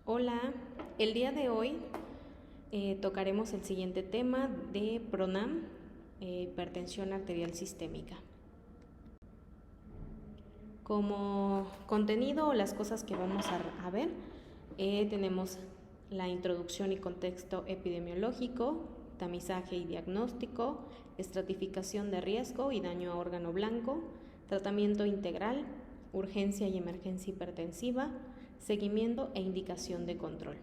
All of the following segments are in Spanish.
Hola, el día de hoy tocaremos el siguiente tema de PRONAM, hipertensión arterial sistémica. Como contenido o las cosas que vamos a ver, tenemos la introducción y contexto epidemiológico, tamizaje y diagnóstico, estratificación de riesgo y daño a órgano blanco, tratamiento integral, urgencia y emergencia hipertensiva, seguimiento e indicación de control.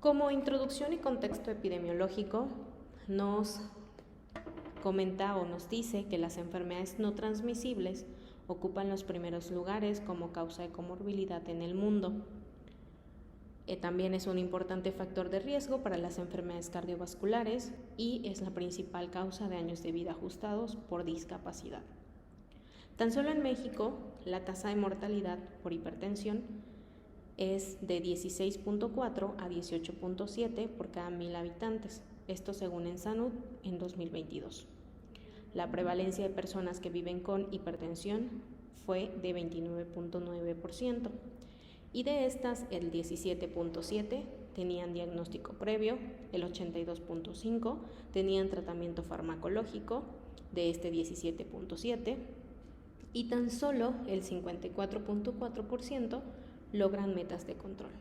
Como introducción y contexto epidemiológico, nos comenta o nos dice que las enfermedades no transmisibles ocupan los primeros lugares como causa de comorbilidad en el mundo. También es un importante factor de riesgo para las enfermedades cardiovasculares y es la principal causa de años de vida ajustados por discapacidad. Tan solo en México, la tasa de mortalidad por hipertensión es de 16.4 a 18.7 por cada 1,000 habitantes, esto según EnSanud en 2022. La prevalencia de personas que viven con hipertensión fue de 29.9% y de estas el 17.7 tenían diagnóstico previo, el 82.5 tenían tratamiento farmacológico de este 17.7 y tan solo el 54.4% logran metas de control.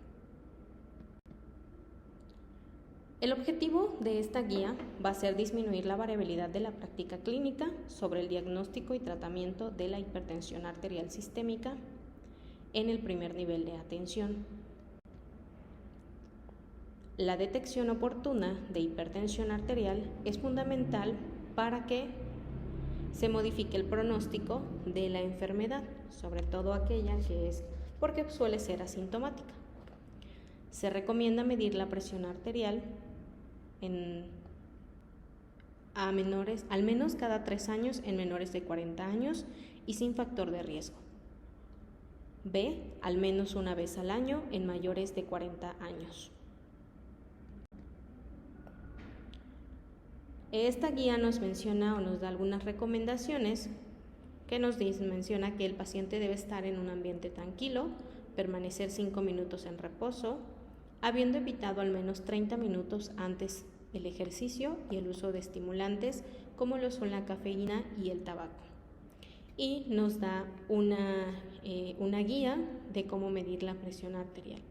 El objetivo de esta guía va a ser disminuir la variabilidad de la práctica clínica sobre el diagnóstico y tratamiento de la hipertensión arterial sistémica en el primer nivel de atención. La detección oportuna de hipertensión arterial es fundamental para que se modifique el pronóstico de la enfermedad, sobre todo aquella que es porque suele ser asintomática. Se recomienda medir la presión arterial al menos cada 3 años en menores de 40 años y sin factor de riesgo. B, al menos una vez al año en mayores de 40 años. Esta guía nos menciona o nos da algunas recomendaciones que nos menciona que el paciente debe estar en un ambiente tranquilo, permanecer 5 minutos en reposo, habiendo evitado al menos 30 minutos antes el ejercicio y el uso de estimulantes como lo son la cafeína y el tabaco. Y nos da una guía de cómo medir la presión arterial.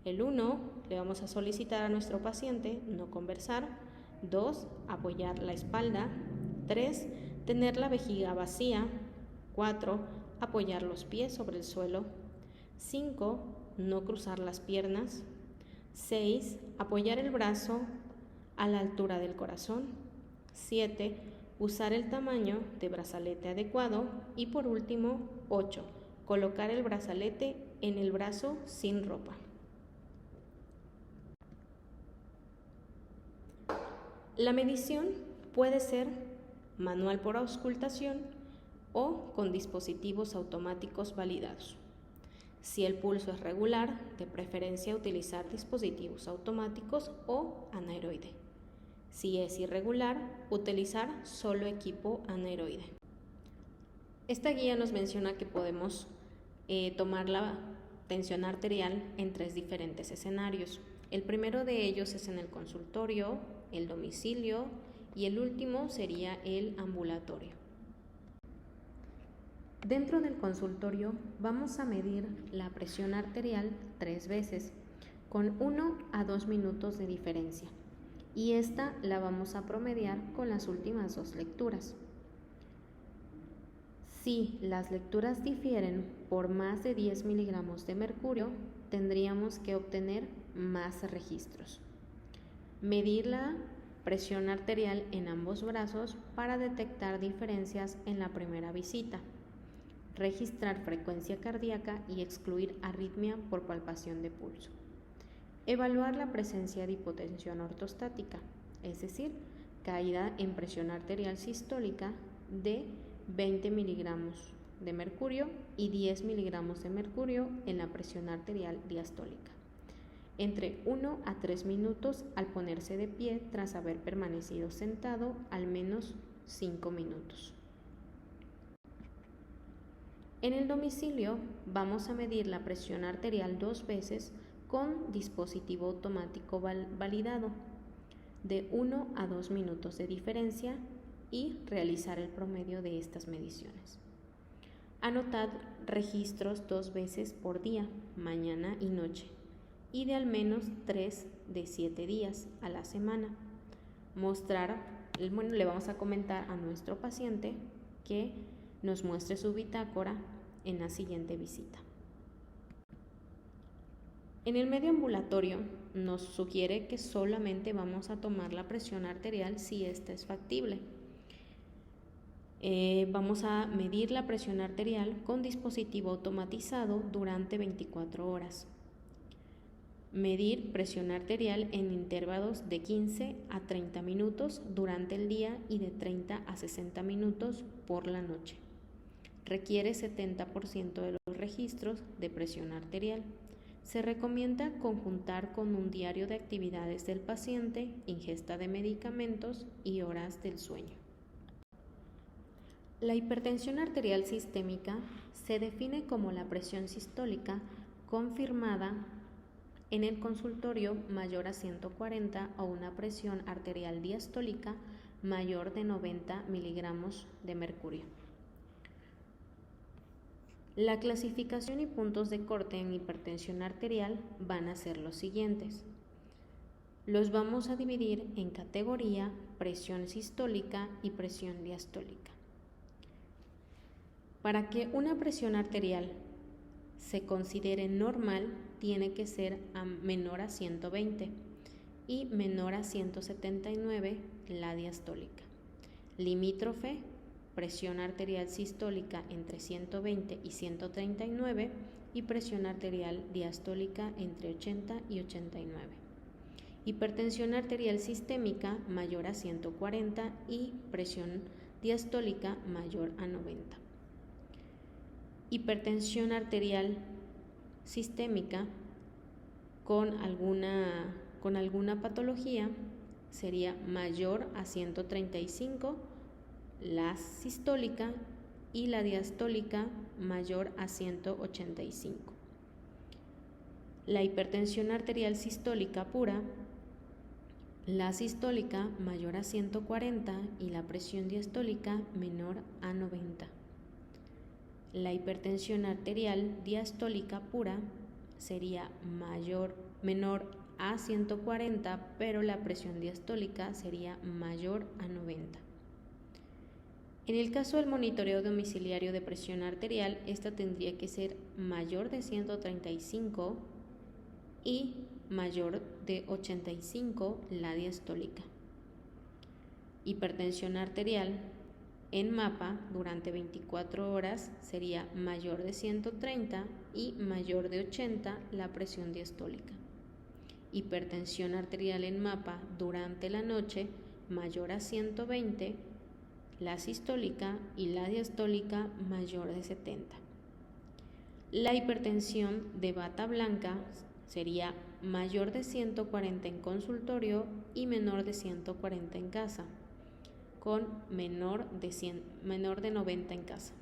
El 1, le vamos a solicitar a nuestro paciente no conversar. 2, apoyar la espalda. 3, tener la vejiga vacía. 4, apoyar los pies sobre el suelo. 5, no cruzar las piernas. 6, apoyar el brazo a la altura del corazón. 7, usar el tamaño de brazalete adecuado. Y por último, 8, colocar el brazalete en el brazo sin ropa. La medición puede ser manual por auscultación o con dispositivos automáticos validados. Si el pulso es regular, de preferencia utilizar dispositivos automáticos o anaeroide. Si es irregular, utilizar solo equipo anaeroide. Esta guía nos menciona que podemos tomar la tensión arterial en 3 diferentes escenarios. El primero de ellos es en el consultorio, el domicilio y el último sería el ambulatorio. Dentro del consultorio vamos a medir la presión arterial 3 veces, con 1 a 2 minutos de diferencia, y esta la vamos a promediar con las últimas 2 lecturas. Si las lecturas difieren por más de 10 miligramos de mercurio, tendríamos que obtener más registros. Medir la presión arterial en ambos brazos para detectar diferencias en la primera visita. Registrar frecuencia cardíaca y excluir arritmia por palpación de pulso. Evaluar la presencia de hipotensión ortostática, es decir, caída en presión arterial sistólica de 20 miligramos de mercurio y 10 miligramos de mercurio en la presión arterial diastólica, entre 1 a 3 minutos al ponerse de pie tras haber permanecido sentado al menos 5 minutos. En el domicilio vamos a medir la presión arterial 2 veces con dispositivo automático validado de 1 a 2 minutos de diferencia y realizar el promedio de estas mediciones. Anotad registros 2 veces por día, mañana y noche, y de al menos 3 de 7 días a la semana. Le vamos a comentar a nuestro paciente que nos muestre su bitácora en la siguiente visita. En el medio ambulatorio nos sugiere que solamente vamos a tomar la presión arterial si esta es factible. Vamos a medir la presión arterial con dispositivo automatizado durante 24 horas. Medir presión arterial en intervalos de 15 a 30 minutos durante el día y de 30 a 60 minutos por la noche. Requiere 70% de los registros de presión arterial. Se recomienda conjuntar con un diario de actividades del paciente, ingesta de medicamentos y horas del sueño. La hipertensión arterial sistémica se define como la presión sistólica confirmada en el consultorio mayor a 140 o una presión arterial diastólica mayor de 90 miligramos de mercurio. La clasificación y puntos de corte en hipertensión arterial van a ser los siguientes. Los vamos a dividir en categoría, presión sistólica y presión diastólica. Para que una presión arterial se considere normal, tiene que ser menor a 120 y menor a 179 la diastólica. Limítrofe, presión arterial sistólica entre 120 y 139 y presión arterial diastólica entre 80 y 89. Hipertensión arterial sistémica mayor a 140 y presión diastólica mayor a 90. Hipertensión arterial sistémica con alguna patología sería mayor a 135 la sistólica y la diastólica mayor a 185. La hipertensión arterial sistólica pura, la sistólica mayor a 140 y la presión diastólica menor a 90. La hipertensión arterial diastólica pura sería menor a 140, pero la presión diastólica sería mayor a 90. En el caso del monitoreo domiciliario de presión arterial, esta tendría que ser mayor de 135 y mayor de 85 la diastólica. Hipertensión arterial en mapa durante 24 horas sería mayor de 130 y mayor de 80 la presión diastólica. Hipertensión arterial en mapa durante la noche mayor a 120, la sistólica y la diastólica mayor de 70. La hipertensión de bata blanca sería mayor de 140 en consultorio y menor de 140 en casa, con menor de 90 en casa.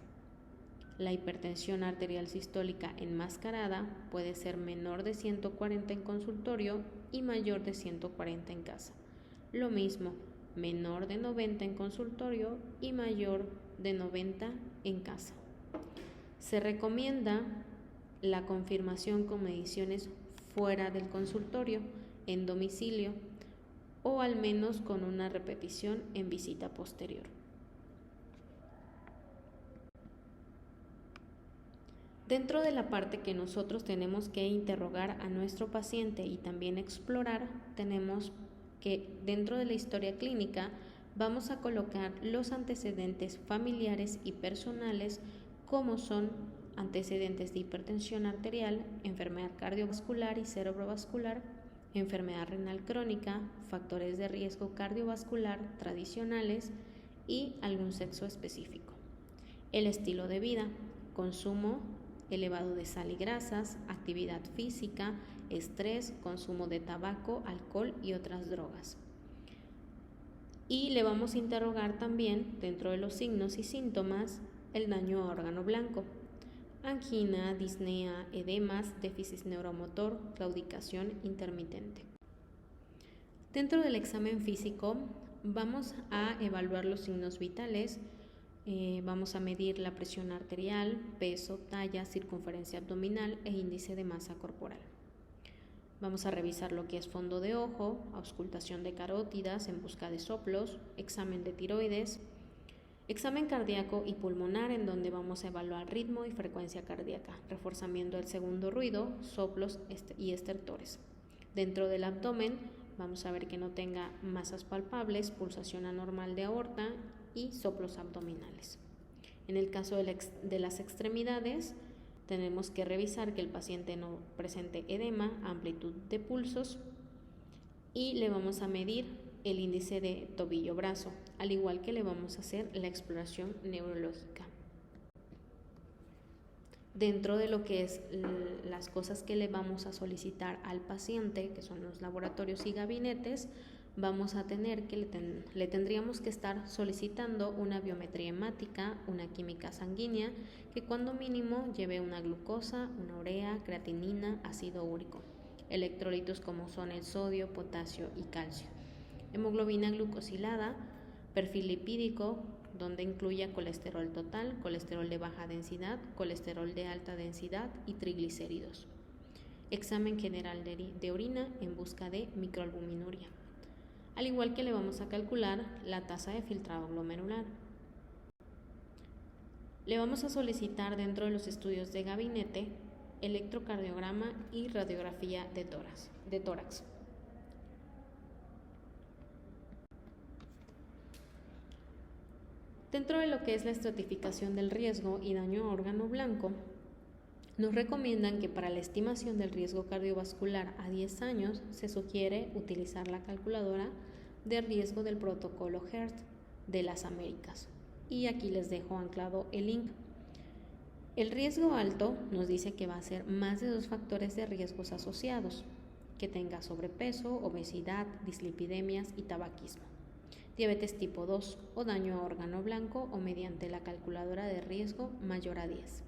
La hipertensión arterial sistólica enmascarada puede ser menor de 140 en consultorio y mayor de 140 en casa. Lo mismo, menor de 90 en consultorio y mayor de 90 en casa. Se recomienda la confirmación con mediciones fuera del consultorio, en domicilio, o al menos con una repetición en visita posterior. Dentro de la parte que nosotros tenemos que interrogar a nuestro paciente y también explorar, tenemos que dentro de la historia clínica vamos a colocar los antecedentes familiares y personales, como son antecedentes de hipertensión arterial, enfermedad cardiovascular y cerebrovascular, enfermedad renal crónica, factores de riesgo cardiovascular tradicionales y algún sexo específico. El estilo de vida, consumo elevado de sal y grasas, actividad física, estrés, consumo de tabaco, alcohol y otras drogas. Y le vamos a interrogar también, dentro de los signos y síntomas, el daño a órgano blanco. angina, disnea, edemas, déficit neuromotor, claudicación intermitente. Dentro del examen físico vamos a evaluar los signos vitales, vamos a medir la presión arterial, peso, talla, circunferencia abdominal e índice de masa corporal. Vamos a revisar lo que es fondo de ojo, auscultación de carótidas en busca de soplos, examen de tiroides, examen cardíaco y pulmonar, en donde vamos a evaluar ritmo y frecuencia cardíaca, reforzamiento del segundo ruido, soplos y estertores. Dentro del abdomen vamos a ver que no tenga masas palpables, pulsación anormal de aorta y soplos abdominales. En el caso de las extremidades, tenemos que revisar que el paciente no presente edema, amplitud de pulsos, y le vamos a medir el índice de tobillo-brazo, al igual que le vamos a hacer la exploración neurológica. Dentro de lo que es las cosas que le vamos a solicitar al paciente, que son los laboratorios y gabinetes, vamos a tener que le tendríamos que estar solicitando una biometría hemática, una química sanguínea, que cuando mínimo lleve una glucosa, una urea, creatinina, ácido úrico, electrolitos como son el sodio, potasio y calcio, hemoglobina glucosilada, perfil lipídico, donde incluya colesterol total, colesterol de baja densidad, colesterol de alta densidad y triglicéridos. Examen general de orina en busca de microalbuminuria. Al igual que le vamos a calcular la tasa de filtrado glomerular. Le vamos a solicitar dentro de los estudios de gabinete electrocardiograma y radiografía de tórax. Dentro de lo que es la estratificación del riesgo y daño a órgano blanco, nos recomiendan que para la estimación del riesgo cardiovascular a 10 años se sugiere utilizar la calculadora de riesgo del protocolo HEART de las Américas. Y aquí les dejo anclado el link. El riesgo alto nos dice que va a ser más de 2 factores de riesgos asociados, que tenga sobrepeso, obesidad, dislipidemias y tabaquismo, diabetes tipo 2 o daño a órgano blanco o mediante la calculadora de riesgo mayor a 10.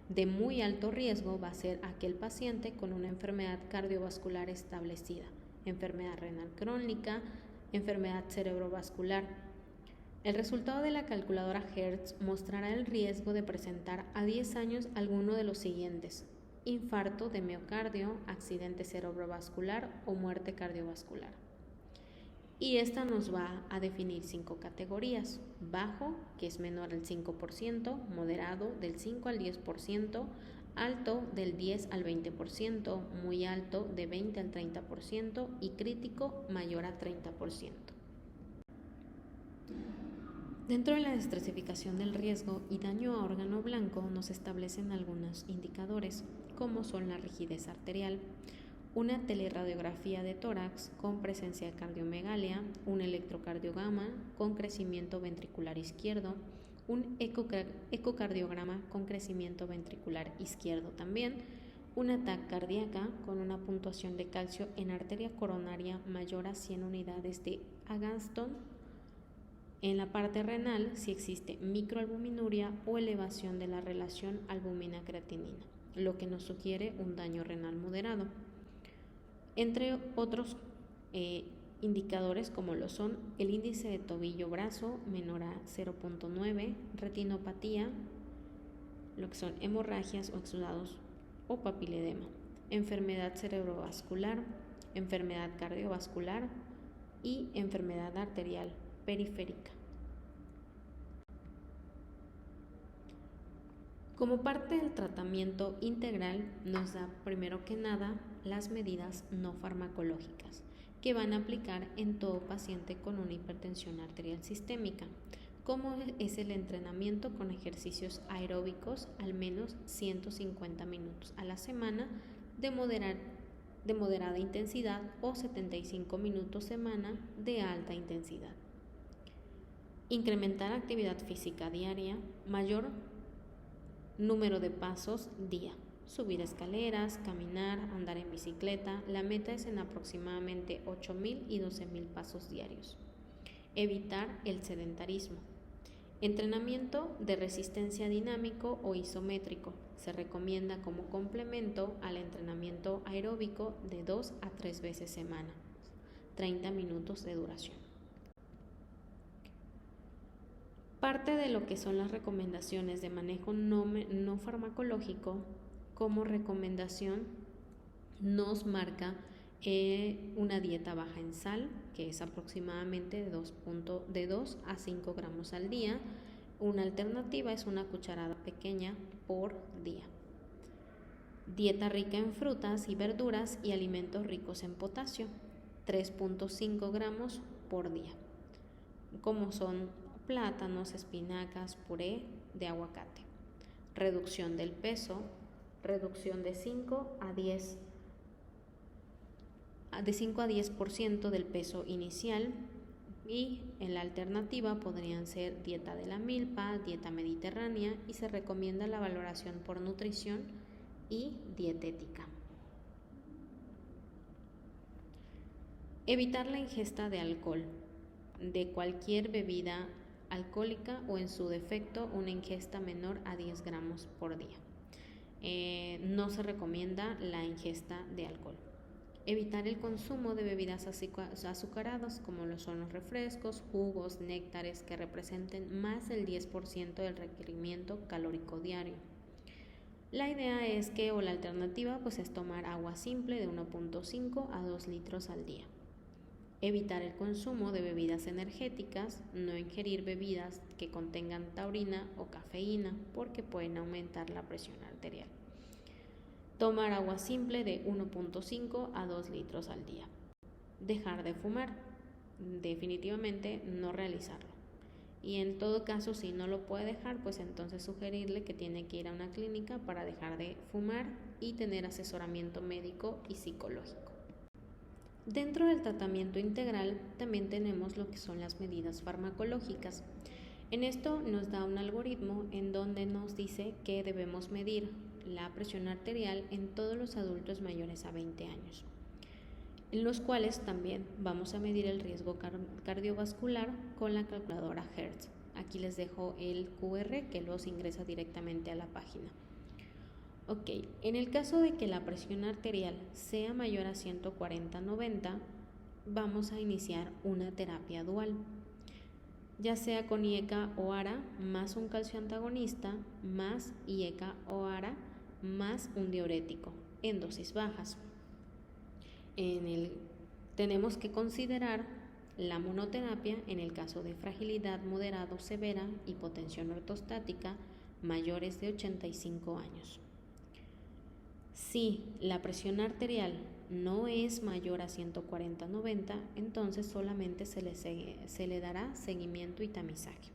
De muy alto riesgo va a ser aquel paciente con una enfermedad cardiovascular establecida, enfermedad renal crónica, enfermedad cerebrovascular. El resultado de la calculadora Hertz mostrará el riesgo de presentar a 10 años alguno de los siguientes: infarto de miocardio, accidente cerebrovascular o muerte cardiovascular. Y esta nos va a definir 5 categorías: bajo, que es menor al 5%, moderado del 5 al 10%, alto del 10 al 20%, muy alto de 20 al 30% y crítico mayor a 30%. Dentro de la estratificación del riesgo y daño a órgano blanco nos establecen algunos indicadores, como son la rigidez arterial, una teleradiografía de tórax con presencia de cardiomegalia, un electrocardiograma con crecimiento ventricular izquierdo, un ecocardiograma con crecimiento ventricular izquierdo también, una TAC cardíaca con una puntuación de calcio en arteria coronaria mayor a 100 unidades de Agatston. En la parte renal, si existe microalbuminuria o elevación de la relación albumina-creatinina, lo que nos sugiere un daño renal moderado. Entre otros indicadores como lo son el índice de tobillo-brazo menor a 0.9, retinopatía, lo que son hemorragias o exudados o papiledema, enfermedad cerebrovascular, enfermedad cardiovascular y enfermedad arterial periférica. Como parte del tratamiento integral nos da primero que nada las medidas no farmacológicas que van a aplicar en todo paciente con una hipertensión arterial sistémica, como es el entrenamiento con ejercicios aeróbicos al menos 150 minutos a la semana de moderada intensidad o 75 minutos semana de alta intensidad. Incrementar actividad física diaria, mayor número de pasos día, subir escaleras, caminar, andar en bicicleta. La meta es en aproximadamente 8,000 y 12,000 pasos diarios. Evitar el sedentarismo. Entrenamiento de resistencia dinámico o isométrico. Se recomienda como complemento al entrenamiento aeróbico de 2 a 3 veces semana, 30 minutos de duración. Parte de lo que son las recomendaciones de manejo no farmacológico, como recomendación nos marca una dieta baja en sal, que es aproximadamente de 2 a 5 gramos al día. Una alternativa es una cucharada pequeña por día. Dieta rica en frutas y verduras y alimentos ricos en potasio, 3.5 gramos por día, como son plátanos, espinacas, puré de aguacate. Reducción del peso, reducción de 5 a 10% del peso inicial, y en la alternativa podrían ser dieta de la milpa, dieta mediterránea, y se recomienda la valoración por nutrición y dietética. Evitar la ingesta de alcohol, de cualquier bebida alcohólica o en su defecto una ingesta menor a 10 gramos por día. No se recomienda la ingesta de alcohol. Evitar el consumo de bebidas azucaradas como lo son los refrescos, jugos, néctares que representen más del 10% del requerimiento calórico diario. La idea es que, o la alternativa, pues es tomar agua simple de 1.5 a 2 litros al día. Evitar el consumo de bebidas energéticas, no ingerir bebidas que contengan taurina o cafeína porque pueden aumentar la presión arterial. Tomar agua simple de 1.5 a 2 litros al día. Dejar de fumar, definitivamente no realizarlo. Y en todo caso, si no lo puede dejar, pues entonces sugerirle que tiene que ir a una clínica para dejar de fumar y tener asesoramiento médico y psicológico. Dentro del tratamiento integral también tenemos lo que son las medidas farmacológicas. En esto nos da un algoritmo en donde nos dice que debemos medir la presión arterial en todos los adultos mayores a 20 años, en los cuales también vamos a medir el riesgo cardiovascular con la calculadora Hertz. Aquí les dejo el QR que los ingresa directamente a la página. Ok, en el caso de que la presión arterial sea mayor a 140/90, vamos a iniciar una terapia dual, ya sea con IECA o ARA más un calcio antagonista más IECA o ARA más un diurético en dosis bajas. Tenemos que considerar la monoterapia en el caso de fragilidad moderada o severa, hipotensión ortostática, mayores de 85 años. Si la presión arterial no es mayor a 140/90, entonces solamente se le dará seguimiento y tamizaje.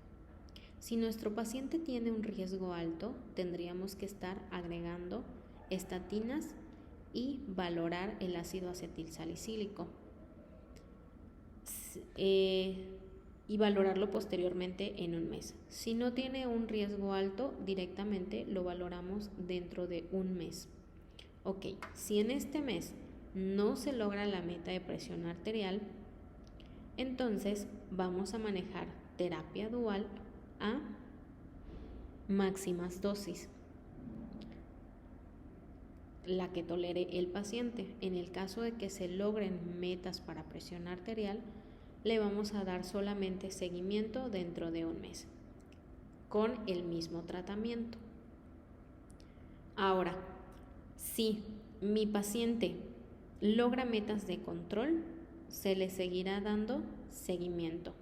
Si nuestro paciente tiene un riesgo alto, tendríamos que estar agregando estatinas y valorar el ácido acetilsalicílico y valorarlo posteriormente en un mes. Si no tiene un riesgo alto, directamente lo valoramos dentro de un mes. Ok, si en este mes no se logra la meta de presión arterial, entonces vamos a manejar terapia dual a máximas dosis, la que tolere el paciente. En el caso de que se logren metas para presión arterial, le vamos a dar solamente seguimiento dentro de un mes con el mismo tratamiento. Ahora, si mi paciente logra metas de control, se le seguirá dando seguimiento.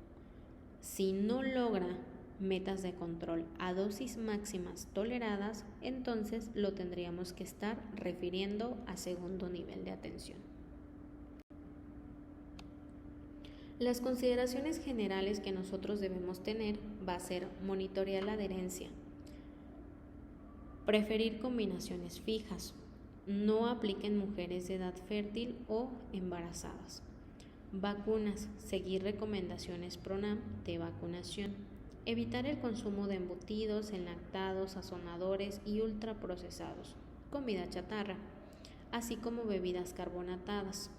Si no logra metas de control a dosis máximas toleradas, entonces lo tendríamos que estar refiriendo a segundo nivel de atención. Las consideraciones generales que nosotros debemos tener va a ser monitorear la adherencia, preferir combinaciones fijas, no apliquen mujeres de edad fértil o embarazadas. Vacunas, seguir recomendaciones PRONAM de vacunación. Evitar el consumo de embutidos, enlatados, sazonadores y ultraprocesados, comida chatarra, así como bebidas carbonatadas.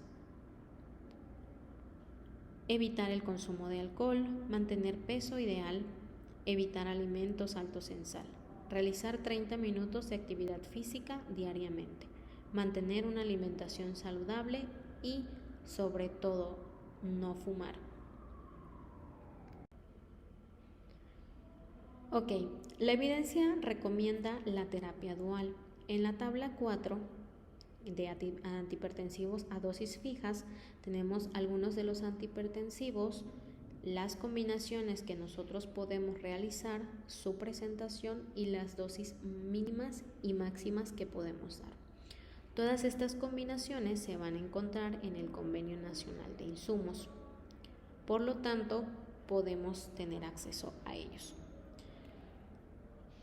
Evitar el consumo de alcohol, mantener peso ideal, Evitar alimentos altos en sal. Realizar 30 minutos de actividad física diariamente. Mantener una alimentación saludable y, sobre todo, no fumar. Ok, la evidencia recomienda la terapia dual. En la tabla 4 de antihipertensivos a dosis fijas tenemos algunos de los antihipertensivos, las combinaciones que nosotros podemos realizar, su presentación y las dosis mínimas y máximas que podemos dar. Todas estas combinaciones se van a encontrar en el Convenio Nacional de Insumos. Por lo tanto, podemos tener acceso a ellos.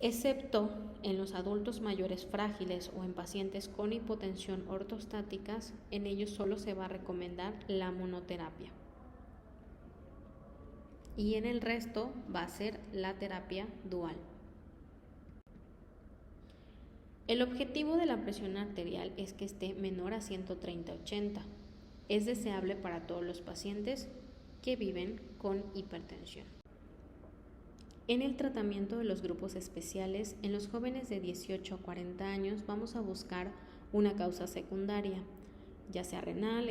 Excepto en los adultos mayores frágiles o en pacientes con hipotensión ortostáticas, en ellos solo se va a recomendar la monoterapia. Y en el resto va a ser la terapia dual. El objetivo de la presión arterial es que esté menor a 130/80. Es deseable para todos los pacientes que viven con hipertensión. En el tratamiento de los grupos especiales, en los jóvenes de 18 a 40 años vamos a buscar una causa secundaria, ya sea renal,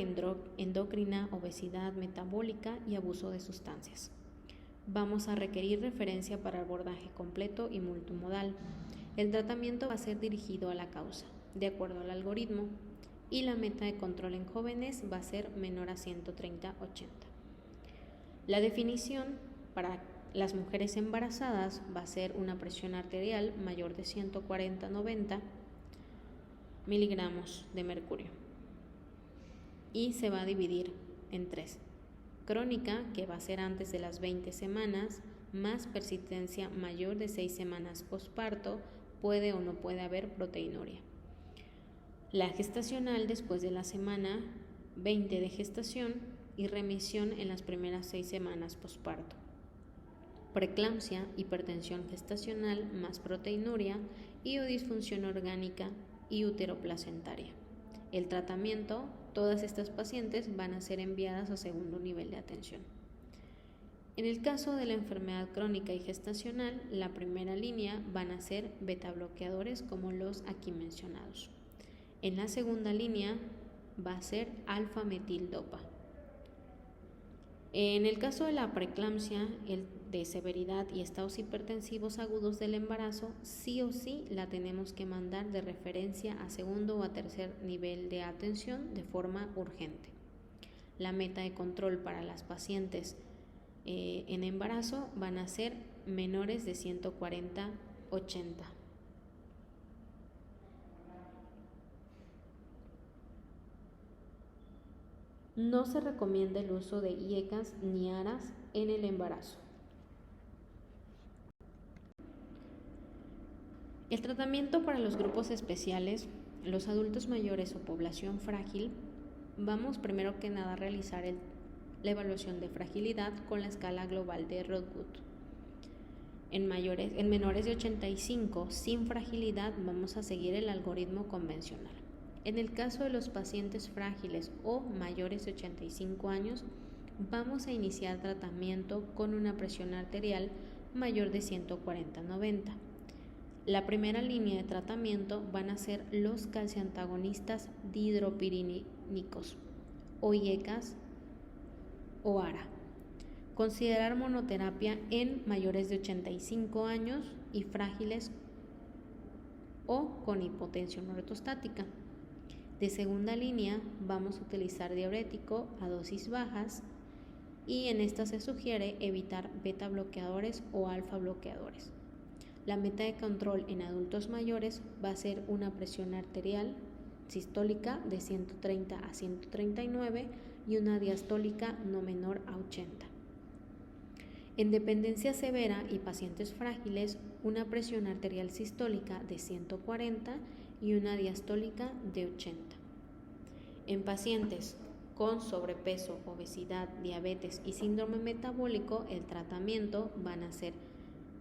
endocrina, obesidad metabólica y abuso de sustancias. Vamos a requerir referencia para abordaje completo y multimodal. El tratamiento va a ser dirigido a la causa, de acuerdo al algoritmo, y la meta de control en jóvenes va a ser menor a 130/80. La definición para las mujeres embarazadas va a ser una presión arterial mayor de 140/90 miligramos de mercurio y se va a dividir en 3. Crónica, que va a ser antes de las 20 semanas, más persistencia mayor de 6 semanas posparto, puede o no puede haber proteinuria. La gestacional después de la semana 20 de gestación y remisión en las primeras 6 semanas posparto. Preeclampsia, hipertensión gestacional más proteinuria y o disfunción orgánica y uteroplacentaria. El tratamiento, todas estas pacientes van a ser enviadas a segundo nivel de atención. En el caso de la enfermedad crónica y gestacional, la primera línea van a ser betabloqueadores como los aquí mencionados. En la segunda línea va a ser alfa-metildopa. En el caso de la preeclampsia, de severidad y estados hipertensivos agudos del embarazo, sí o sí la tenemos que mandar de referencia a segundo o a tercer nivel de atención de forma urgente. La meta de control para las pacientes en embarazo van a ser menores de 140/80. No se recomienda el uso de IECAS ni ARAS en el embarazo. El tratamiento para los grupos especiales, los adultos mayores o población frágil, vamos primero que nada a realizar la evaluación de fragilidad con la escala global de Rodwood. En menores de 85 sin fragilidad vamos a seguir el algoritmo convencional. En el caso de los pacientes frágiles o mayores de 85 años, vamos a iniciar tratamiento con una presión arterial mayor de 140/90. La primera línea de tratamiento van a ser los calciantagonistas dihidropirínicos o IECAS o ARA. Considerar monoterapia en mayores de 85 años y frágiles o con hipotensión ortostática. De segunda línea vamos a utilizar diurético a dosis bajas y en esta se sugiere evitar beta bloqueadores o alfa bloqueadores. La meta de control en adultos mayores va a ser una presión arterial sistólica de 130 a 139 y una diastólica no menor a 80. En dependencia severa y pacientes frágiles, una presión arterial sistólica de 140 y una diastólica de 80. En pacientes con sobrepeso, obesidad, diabetes y síndrome metabólico, el tratamiento van a ser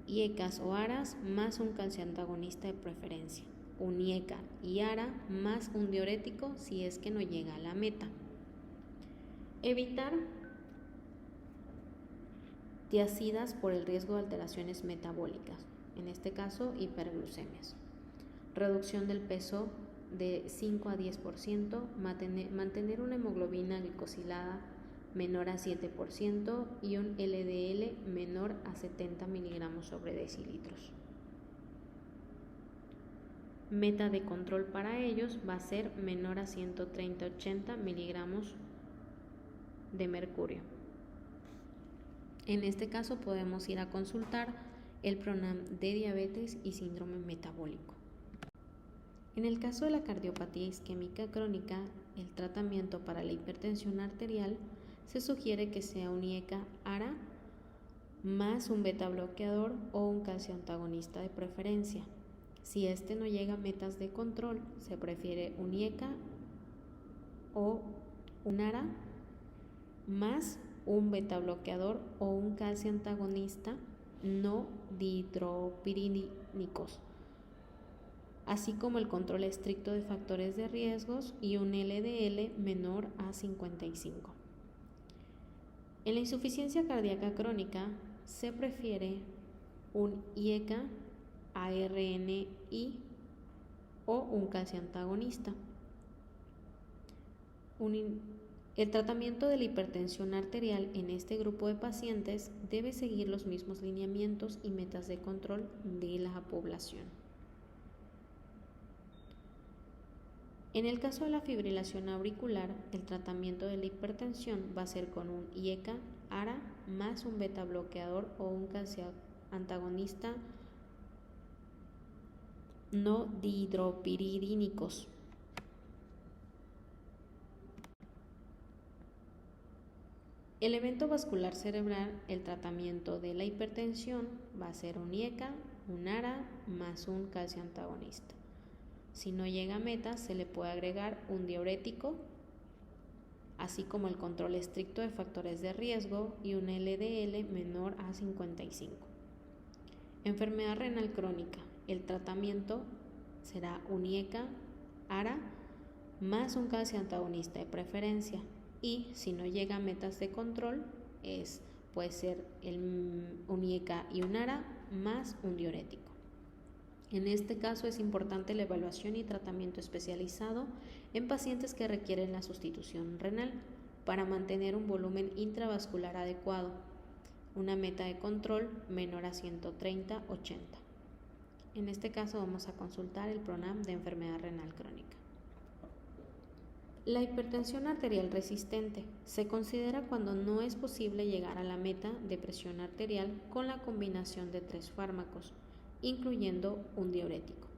IECAS o ARAS más un calciantagonista de preferencia, un IECA y ARA más un diurético si es que no llega a la meta. Evitar tiazidas por el riesgo de alteraciones metabólicas, en este caso hiperglucemias. Reducción del peso de 5 a 10%, mantener una hemoglobina glicosilada menor a 7% y un LDL menor a 70 miligramos sobre decilitros. Meta de control para ellos va a ser menor a 130-80 miligramos de mercurio. En este caso podemos ir a consultar el PRONAM de diabetes y síndrome metabólico. En el caso de la cardiopatía isquémica crónica, el tratamiento para la hipertensión arterial se sugiere que sea un IECA-ARA más un beta bloqueador o un calcio antagonista de preferencia. Si este no llega a metas de control, se prefiere un IECA o un ARA más un beta bloqueador o un calcio antagonista no dihidropirídicos, así como el control estricto de factores de riesgos y un LDL menor a 55. En la insuficiencia cardíaca crónica se prefiere un IECA, ARNI o un calcio antagonista. El tratamiento de la hipertensión arterial en este grupo de pacientes debe seguir los mismos lineamientos y metas de control de la población. En el caso de la fibrilación auricular, el tratamiento de la hipertensión va a ser con un IECA, ARA más un beta bloqueador o un calcio antagonista no dihidropirídicos. El evento vascular cerebral, el tratamiento de la hipertensión va a ser un IECA, un ARA más un calcio antagonista. Si no llega a meta, se le puede agregar un diurético, así como el control estricto de factores de riesgo y un LDL menor a 55. Enfermedad renal crónica. El tratamiento será un IECA, ARA más un calcio antagonista de preferencia. Y si no llega a metas de control, puede ser un IECA y un ARA más un diurético. En este caso es importante la evaluación y tratamiento especializado en pacientes que requieren la sustitución renal para mantener un volumen intravascular adecuado, una meta de control menor a 130-80. En este caso vamos a consultar el PRONAM de enfermedad renal crónica. La hipertensión arterial resistente se considera cuando no es posible llegar a la meta de presión arterial con la combinación de 3 fármacos, incluyendo un diurético.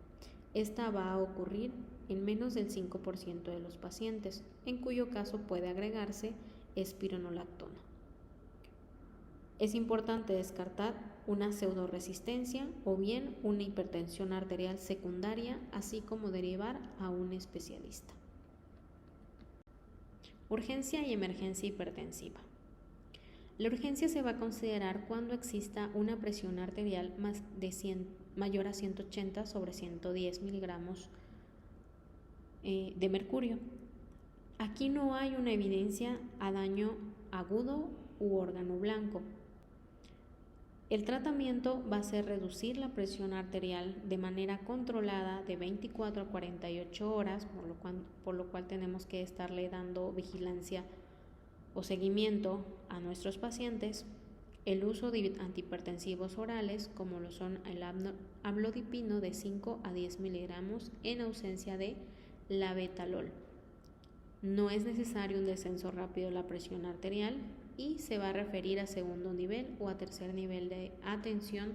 Esta va a ocurrir en menos del 5% de los pacientes, en cuyo caso puede agregarse espironolactona. Es importante descartar una pseudoresistencia o bien una hipertensión arterial secundaria, así como derivar a un especialista. Urgencia y emergencia hipertensiva. La urgencia se va a considerar cuando exista una presión arterial mayor a 180 sobre 110 miligramos de mercurio. Aquí no hay una evidencia a daño agudo u órgano blanco. El tratamiento va a ser reducir la presión arterial de manera controlada de 24 a 48 horas, por lo cual tenemos que estarle dando vigilancia o seguimiento a nuestros pacientes, el uso de antihipertensivos orales como lo son el amlodipino de 5 a 10 miligramos en ausencia de labetalol. No es necesario un descenso rápido de la presión arterial y se va a referir a segundo nivel o a tercer nivel de atención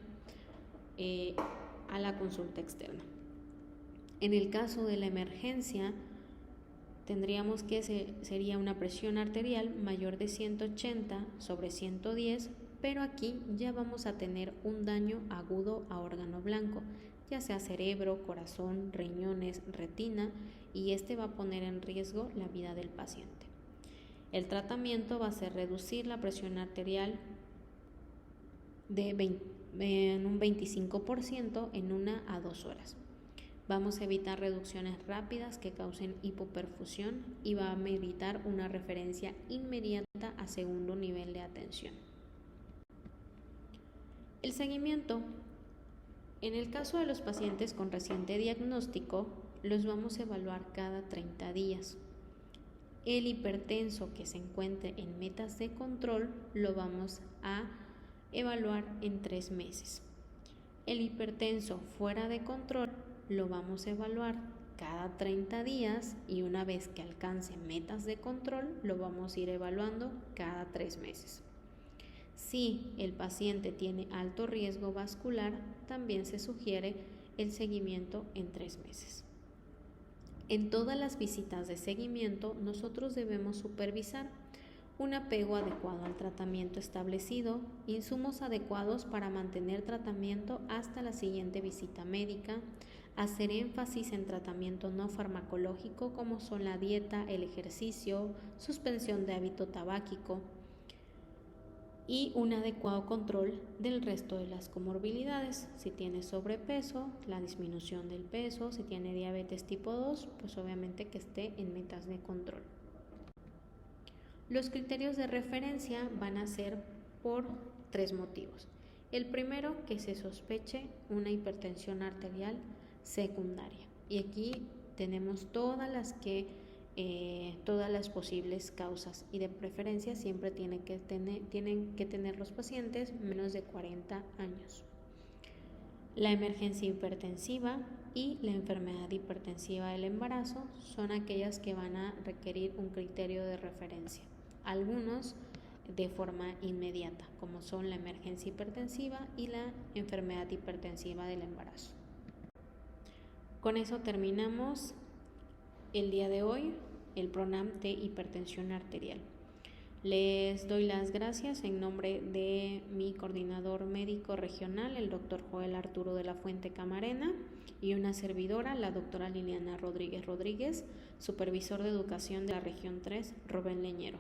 a la consulta externa. En el caso de la emergencia, tendríamos que sería una presión arterial mayor de 180 sobre 110, pero aquí ya vamos a tener un daño agudo a órgano blanco, ya sea cerebro, corazón, riñones, retina, y este va a poner en riesgo la vida del paciente. El tratamiento va a ser reducir la presión arterial en un 25% en 1 a 2 horas. Vamos a evitar reducciones rápidas que causen hipoperfusión y va a evitar una referencia inmediata a segundo nivel de atención. El seguimiento. En el caso de los pacientes con reciente diagnóstico, los vamos a evaluar cada 30 días. El hipertenso que se encuentre en metas de control lo vamos a evaluar en 3 meses. El hipertenso fuera de control lo vamos a evaluar cada 30 días y una vez que alcance metas de control lo vamos a ir evaluando cada 3 meses. Si el paciente tiene alto riesgo vascular, también se sugiere el seguimiento en 3 meses. En todas las visitas de seguimiento, nosotros debemos supervisar un apego adecuado al tratamiento establecido, insumos adecuados para mantener tratamiento hasta la siguiente visita médica, hacer énfasis en tratamiento no farmacológico como son la dieta, el ejercicio, suspensión de hábito tabáquico y un adecuado control del resto de las comorbilidades. Si tiene sobrepeso, la disminución del peso, si tiene diabetes tipo 2, pues obviamente que esté en metas de control. Los criterios de referencia van a ser por 3 motivos. El primero, que se sospeche una hipertensión arterial secundaria. Y aquí tenemos todas las posibles causas y de preferencia siempre tienen que tener los pacientes menos de 40 años. La emergencia hipertensiva y la enfermedad hipertensiva del embarazo son aquellas que van a requerir un criterio de referencia. Algunos de forma inmediata, como son la emergencia hipertensiva y la enfermedad hipertensiva del embarazo. Con eso terminamos el día de hoy el PRONAM de hipertensión arterial. Les doy las gracias en nombre de mi coordinador médico regional, el doctor Joel Arturo de la Fuente Camarena, y una servidora, la doctora Liliana Rodríguez Rodríguez, supervisor de educación de la región 3, Rubén Leñero.